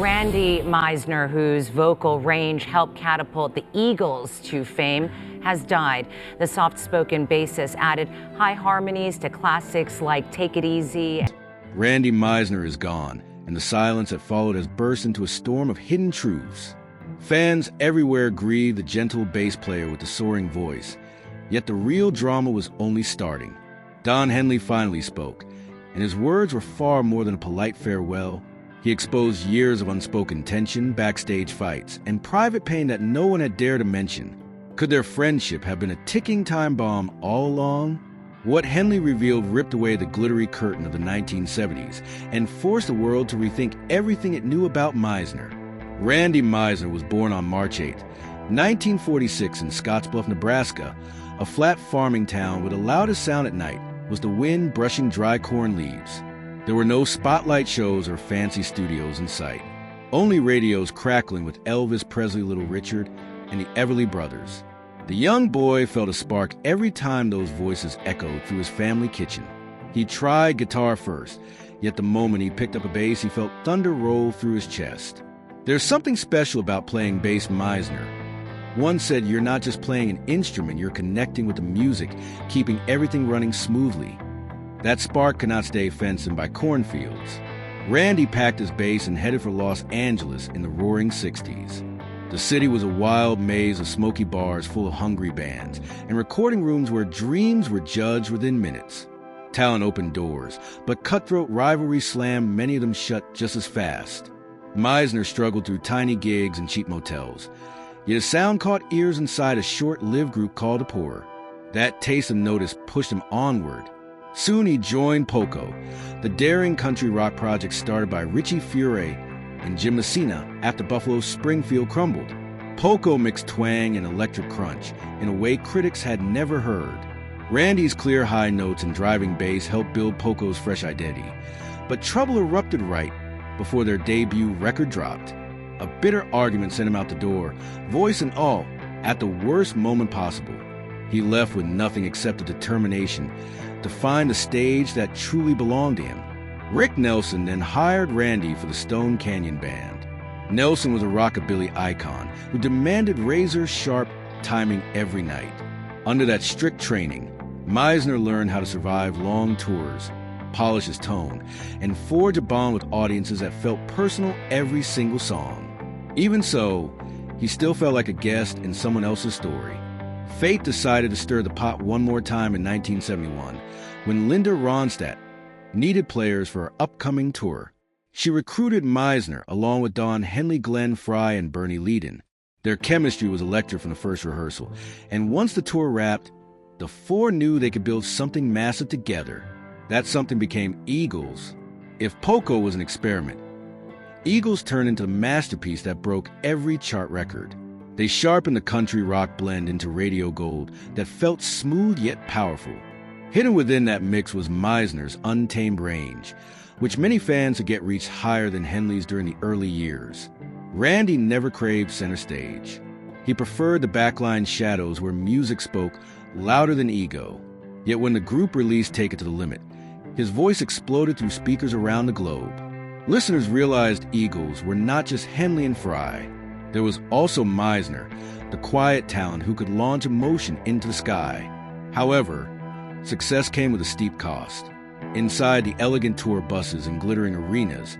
Randy Meisner, whose vocal range helped catapult the Eagles to fame, has died. The soft-spoken bassist added high harmonies to classics like Take It Easy. Randy Meisner is gone, and the silence that followed has burst into a storm of hidden truths. Fans everywhere grieve the gentle bass player with the soaring voice, yet the real drama was only starting. Don Henley finally spoke, and his words were far more than a polite farewell. He exposed years of unspoken tension, backstage fights, and private pain that no one had dared to mention. Could their friendship have been a ticking time bomb all along? What Henley revealed ripped away the glittery curtain of the 1970s and forced the world to rethink everything it knew about Meisner. Randy Meisner was born on March 8, 1946 in Scottsbluff, Nebraska. A flat farming town where the loudest sound at night was the wind brushing dry corn leaves. There were no spotlight shows or fancy studios in sight. Only radios crackling with Elvis Presley, Little Richard, and the Everly Brothers. The young boy felt a spark every time those voices echoed through his family kitchen. He tried guitar first, yet the moment he picked up a bass, he felt thunder roll through his chest. There's something special about playing bass, Meisner. One said, "You're not just playing an instrument, you're connecting with the music, keeping everything running smoothly." That spark could not stay fenced in by cornfields. Randy packed his bass and headed for Los Angeles in the roaring 60s. The city was a wild maze of smoky bars full of hungry bands, and recording rooms where dreams were judged within minutes. Talent opened doors, but cutthroat rivalry slammed many of them shut just as fast. Meisner struggled through tiny gigs and cheap motels, yet his sound caught ears inside a short-lived group called the Poor. That taste of notice pushed him onward. Soon he joined Poco, the daring country rock project started by Richie Furay and Jim Messina after Buffalo's Springfield crumbled. Poco mixed twang and electric crunch in a way critics had never heard. Randy's clear high notes and driving bass helped build Poco's fresh identity. But trouble erupted right before their debut record dropped. A bitter argument sent him out the door, voice and all, at the worst moment possible. He left with nothing except a determination to find the stage that truly belonged to him. Rick Nelson then hired Randy for the Stone Canyon Band. Nelson was a rockabilly icon who demanded razor-sharp timing every night. Under that strict training, Meisner learned how to survive long tours, polish his tone, and forge a bond with audiences that felt personal every single song. Even so, he still felt like a guest in someone else's story. Fate decided to stir the pot one more time in 1971, when Linda Ronstadt needed players for her upcoming tour. She recruited Meisner along with Don Henley, Glenn Frey, and Bernie Leadon. Their chemistry was electric from the first rehearsal, and once the tour wrapped, the four knew they could build something massive together. That something became Eagles. If Poco was an experiment, Eagles turned into the masterpiece that broke every chart record. They sharpened the country rock blend into radio gold that felt smooth yet powerful. Hidden within that mix was Meisner's untamed range, which many fans forget reached higher than Henley's during the early years. Randy never craved center stage. He preferred the backline shadows where music spoke louder than ego. Yet when the group released Take It to the Limit, his voice exploded through speakers around the globe. Listeners realized Eagles were not just Henley and Frey. There was also Meisner, the quiet talent who could launch emotion into the sky. However, success came with a steep cost. Inside the elegant tour buses and glittering arenas,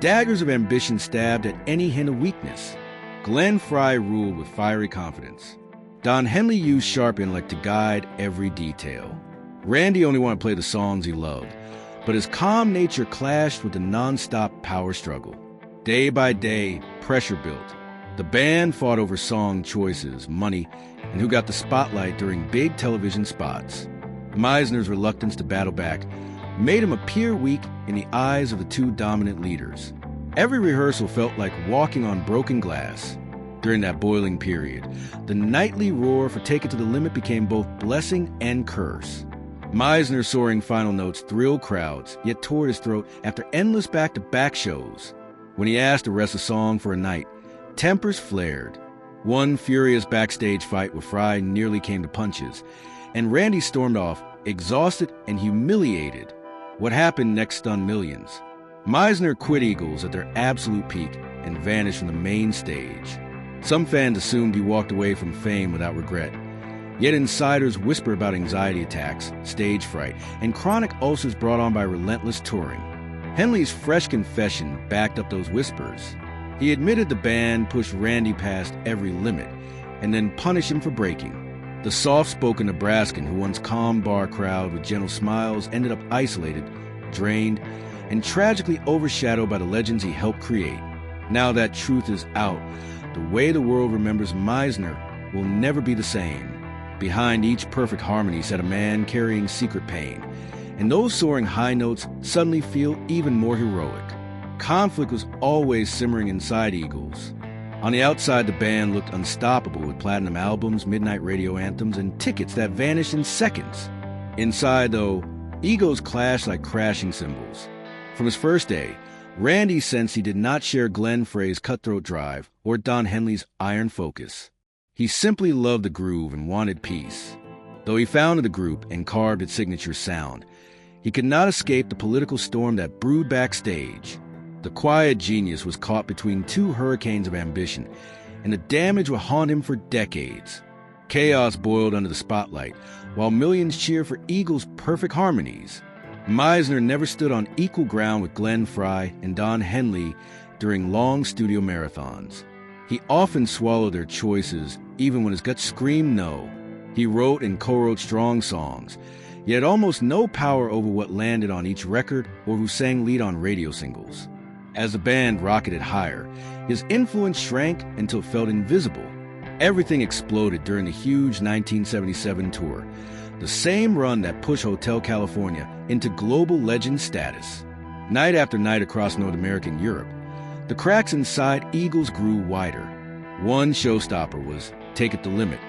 daggers of ambition stabbed at any hint of weakness. Glenn Frey ruled with fiery confidence. Don Henley used sharp intellect to guide every detail. Randy only wanted to play the songs he loved, but his calm nature clashed with the non-stop power struggle. Day by day, pressure built. The band fought over song choices, money, and who got the spotlight during big television spots. Meisner's reluctance to battle back made him appear weak in the eyes of the two dominant leaders. Every rehearsal felt like walking on broken glass. During that boiling period, the nightly roar for Take It to the Limit became both blessing and curse. Meisner's soaring final notes thrilled crowds, yet tore his throat after endless back-to-back shows. When he asked to rest a song for a night, tempers flared. One furious backstage fight with Frey nearly came to punches, and Randy stormed off, exhausted and humiliated. What happened next stunned millions. Meisner quit Eagles at their absolute peak and vanished from the main stage. Some fans assumed he walked away from fame without regret. Yet insiders whisper about anxiety attacks, stage fright, and chronic ulcers brought on by relentless touring. Henley's fresh confession backed up those whispers. He admitted the band pushed Randy past every limit and then punished him for breaking. The soft-spoken Nebraskan who once calmed bar crowd with gentle smiles ended up isolated, drained, and tragically overshadowed by the legends he helped create. Now that truth is out, the way the world remembers Meisner will never be the same. Behind each perfect harmony sat a man carrying secret pain, and those soaring high notes suddenly feel even more heroic. Conflict was always simmering inside Eagles. On the outside, the band looked unstoppable with platinum albums, midnight radio anthems, and tickets that vanished in seconds. Inside, though, egos clashed like crashing cymbals. From his first day, Randy sensed he did not share Glenn Frey's cutthroat drive or Don Henley's iron focus. He simply loved the groove and wanted peace. Though he founded the group and carved its signature sound, he could not escape the political storm that brewed backstage. The quiet genius was caught between two hurricanes of ambition, and the damage would haunt him for decades. Chaos boiled under the spotlight, while millions cheered for Eagles' perfect harmonies. Meisner never stood on equal ground with Glenn Frey and Don Henley during long studio marathons. He often swallowed their choices, even when his gut screamed no. He wrote and co-wrote strong songs, yet almost no power over what landed on each record or who sang lead on radio singles. As the band rocketed higher, his influence shrank until it felt invisible. Everything exploded during the huge 1977 tour, the same run that pushed Hotel California into global legend status. Night after night across North America and Europe, the cracks inside Eagles grew wider. One showstopper was Take It the Limit,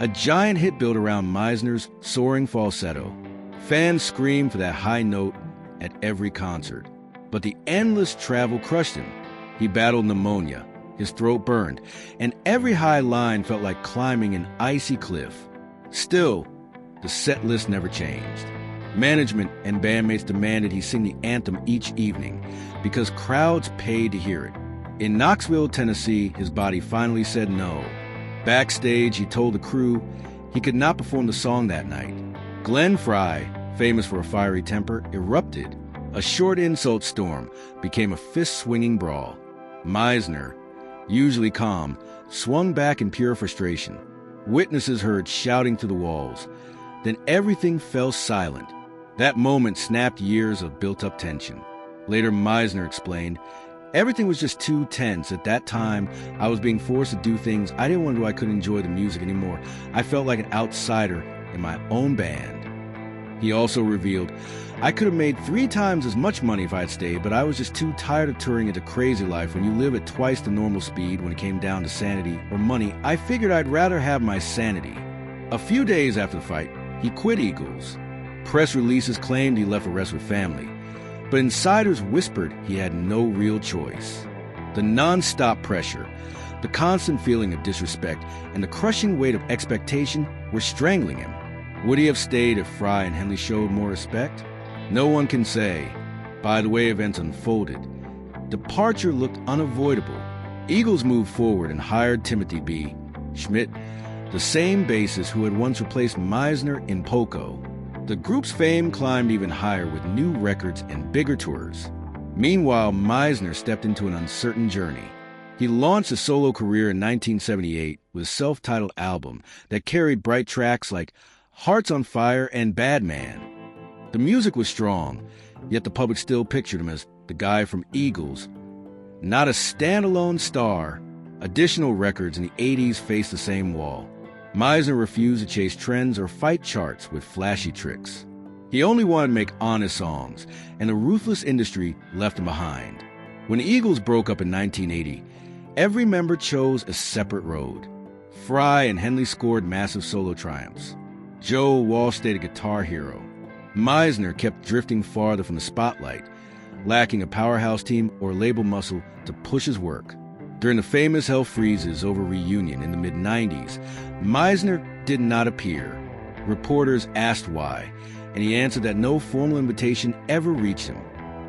a giant hit built around Meisner's soaring falsetto. Fans screamed for that high note at every concert. But the endless travel crushed him. He battled pneumonia, his throat burned, and every high line felt like climbing an icy cliff. Still, the set list never changed. Management and bandmates demanded he sing the anthem each evening because crowds paid to hear it. In Knoxville, Tennessee, his body finally said no. Backstage, he told the crew he could not perform the song that night. Glenn Frey, famous for a fiery temper, erupted. A short insult storm became a fist-swinging brawl. Meisner, usually calm, swung back in pure frustration. Witnesses heard shouting through the walls. Then everything fell silent. That moment snapped years of built-up tension. Later, Meisner explained, "Everything was just too tense. At that time, I was being forced to do things I didn't want to do. I couldn't enjoy the music anymore. I felt like an outsider in my own band." He also revealed, "I could have made 3 times as much money if I had stayed, but I was just too tired of touring into crazy life. When you live at twice the normal speed when it came down to sanity or money, I figured I'd rather have my sanity." A few days after the fight, he quit Eagles. Press releases claimed he left to rest with family, but insiders whispered he had no real choice. The non-stop pressure, the constant feeling of disrespect, and the crushing weight of expectation were strangling him. Would he have stayed if Frey and Henley showed more respect? No one can say. By the way events unfolded, departure looked unavoidable. Eagles moved forward and hired Timothy B. Schmidt, the same bassist who had once replaced Meisner in Poco. The group's fame climbed even higher with new records and bigger tours. Meanwhile, Meisner stepped into an uncertain journey. He launched a solo career in 1978 with a self-titled album that carried bright tracks like Hearts on Fire and Bad Man. The music was strong, yet the public still pictured him as the guy from Eagles, not a standalone star. Additional records in the 80s faced the same wall. Meisner refused to chase trends or fight charts with flashy tricks. He only wanted to make honest songs, and the ruthless industry left him behind. When the Eagles broke up in 1980, every member chose a separate road. Frey and Henley scored massive solo triumphs. Joe Walsh stayed a guitar hero. Meisner kept drifting farther from the spotlight, lacking a powerhouse team or label muscle to push his work. During the famous Hell Freezes over Reunion in the mid-90s, Meisner did not appear. Reporters asked why, and he answered that no formal invitation ever reached him.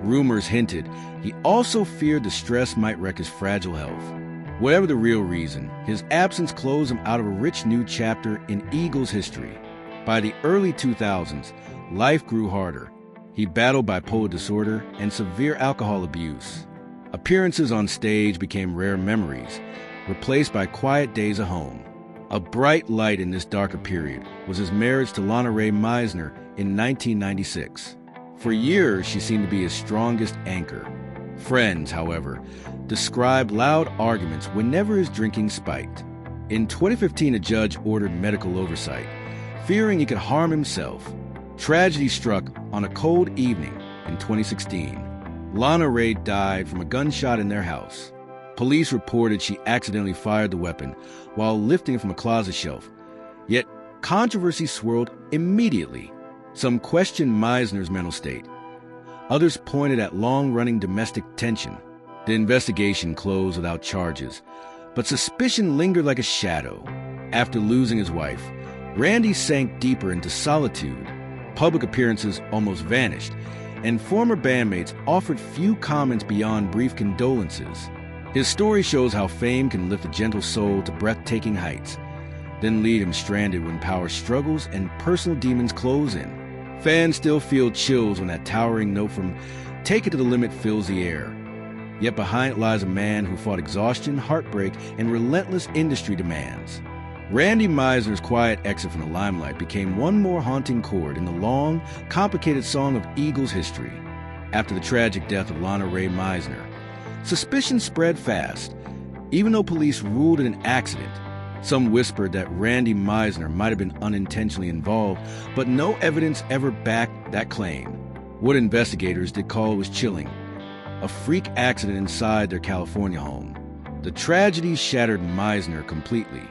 Rumors hinted he also feared the stress might wreck his fragile health. Whatever the real reason, his absence closed him out of a rich new chapter in Eagles history. By the early 2000s, life grew harder. He battled bipolar disorder and severe alcohol abuse. Appearances on stage became rare memories, replaced by quiet days at home. A bright light in this darker period was his marriage to Lana Ray Meisner in 1996. For years, she seemed to be his strongest anchor. Friends, however, described loud arguments whenever his drinking spiked. In 2015, a judge ordered medical oversight, fearing he could harm himself. Tragedy struck on a cold evening in 2016. Lana Ray died from a gunshot in their house. Police reported she accidentally fired the weapon while lifting it from a closet shelf. Yet, controversy swirled immediately. Some questioned Meisner's mental state. Others pointed at long-running domestic tension. The investigation closed without charges, but suspicion lingered like a shadow. After losing his wife, Randy sank deeper into solitude. Public appearances almost vanished, and former bandmates offered few comments beyond brief condolences. His story shows how fame can lift a gentle soul to breathtaking heights, then leave him stranded when power struggles and personal demons close in. Fans still feel chills when that towering note from "Take It to the Limit" fills the air. Yet behind it lies a man who fought exhaustion, heartbreak, and relentless industry demands. Randy Meisner's quiet exit from the limelight became one more haunting chord in the long, complicated song of Eagles history. After the tragic death of Lana Ray Meisner, suspicion spread fast. Even though police ruled it an accident, some whispered that Randy Meisner might have been unintentionally involved, but no evidence ever backed that claim. What investigators did call was chilling: a freak accident inside their California home. The tragedy shattered Meisner completely.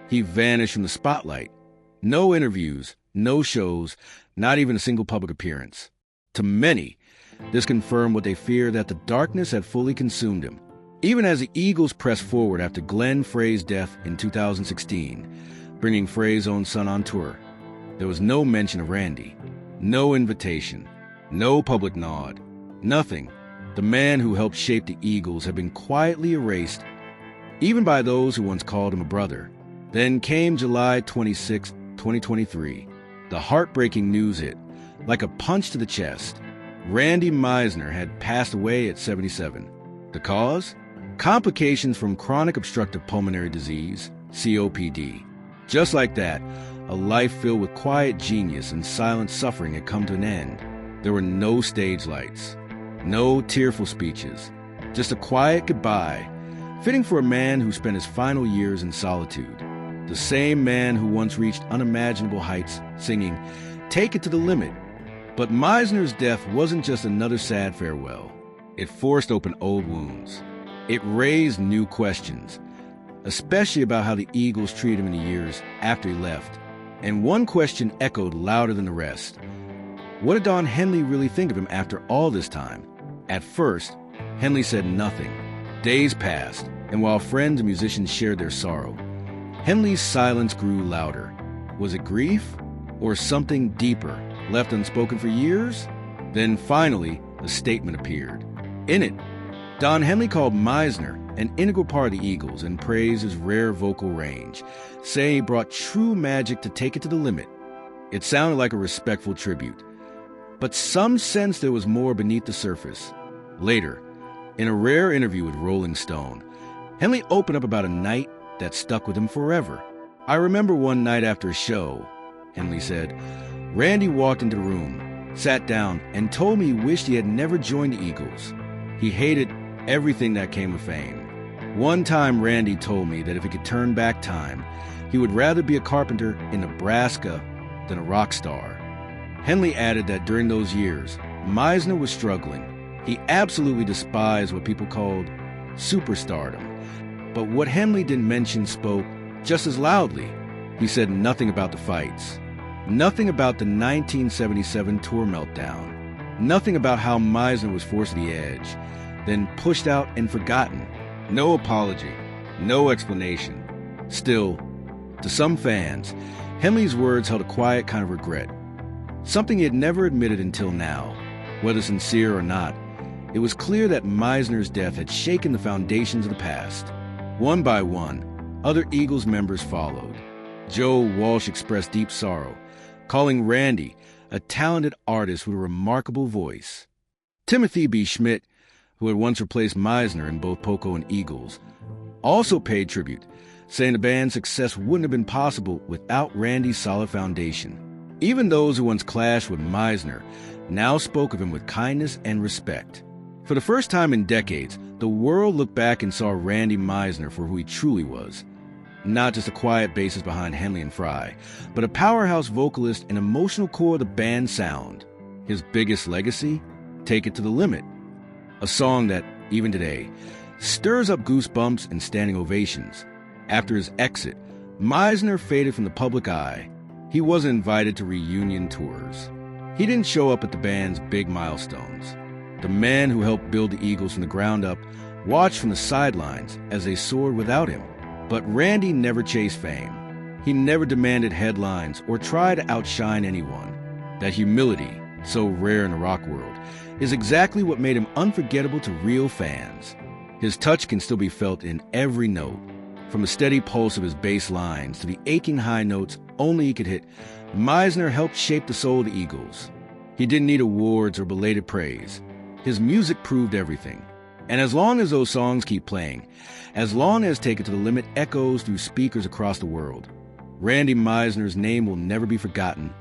He vanished from the spotlight. No interviews, no shows, not even a single public appearance. To many, this confirmed what they feared, that the darkness had fully consumed him. Even as the Eagles pressed forward after Glenn Frey's death in 2016, bringing Frey's own son on tour, there was no mention of Randy, no invitation, no public nod, nothing. The man who helped shape the Eagles had been quietly erased, even by those who once called him a brother. Then came July 26, 2023. The heartbreaking news hit, like a punch to the chest. Randy Meisner had passed away at 77. The cause? Complications from chronic obstructive pulmonary disease, COPD. Just like that, a life filled with quiet genius and silent suffering had come to an end. There were no stage lights, no tearful speeches, just a quiet goodbye, fitting for a man who spent his final years in solitude. The same man who once reached unimaginable heights, singing, "Take It to the Limit." But Meisner's death wasn't just another sad farewell. It forced open old wounds. It raised new questions, especially about how the Eagles treated him in the years after he left. And one question echoed louder than the rest. What did Don Henley really think of him after all this time? At first, Henley said nothing. Days passed, and while friends and musicians shared their sorrow, Henley's silence grew louder. Was it grief or something deeper, left unspoken for years? Then finally, a statement appeared. In it, Don Henley called Meisner an integral part of the Eagles and praised his rare vocal range, saying he brought true magic to Take It to the Limit. It sounded like a respectful tribute, but some sensed there was more beneath the surface. Later, in a rare interview with Rolling Stone, Henley opened up about a night that stuck with him forever. "I remember one night after a show," Henley said, "Randy walked into the room, sat down, and told me he wished he had never joined the Eagles. He hated everything that came with fame. One time Randy told me that if he could turn back time, he would rather be a carpenter in Nebraska than a rock star." Henley added that during those years, Meisner was struggling. He absolutely despised what people called superstardom. But what Henley didn't mention spoke just as loudly. He said nothing about the fights, nothing about the 1977 tour meltdown, nothing about how Meisner was forced to the edge, then pushed out and forgotten. No apology, no explanation. Still, to some fans, Henley's words held a quiet kind of regret, something he had never admitted until now. Whether sincere or not, It was clear that Meisner's death had shaken the foundations of the past. One by one, other Eagles members followed. Joe Walsh expressed deep sorrow, calling Randy a talented artist with a remarkable voice. Timothy B. Schmidt, who had once replaced Meisner in both Poco and Eagles, also paid tribute, saying the band's success wouldn't have been possible without Randy's solid foundation. Even those who once clashed with Meisner now spoke of him with kindness and respect. For the first time in decades, the world looked back and saw Randy Meisner for who he truly was. Not just a quiet bassist behind Henley and Fry, but a powerhouse vocalist and emotional core of the band's sound. His biggest legacy? Take It to the Limit. A song that, even today, stirs up goosebumps and standing ovations. After his exit, Meisner faded from the public eye. He wasn't invited to reunion tours. He didn't show up at the band's big milestones. The man who helped build the Eagles from the ground up watched from the sidelines as they soared without him. But Randy never chased fame. He never demanded headlines or tried to outshine anyone. That humility, so rare in the rock world, is exactly what made him unforgettable to real fans. His touch can still be felt in every note. From the steady pulse of his bass lines to the aching high notes only he could hit, Meisner helped shape the soul of the Eagles. He didn't need awards or belated praise. His music proved everything. And as long as those songs keep playing, as long as Take It to the Limit echoes through speakers across the world, Randy Meisner's name will never be forgotten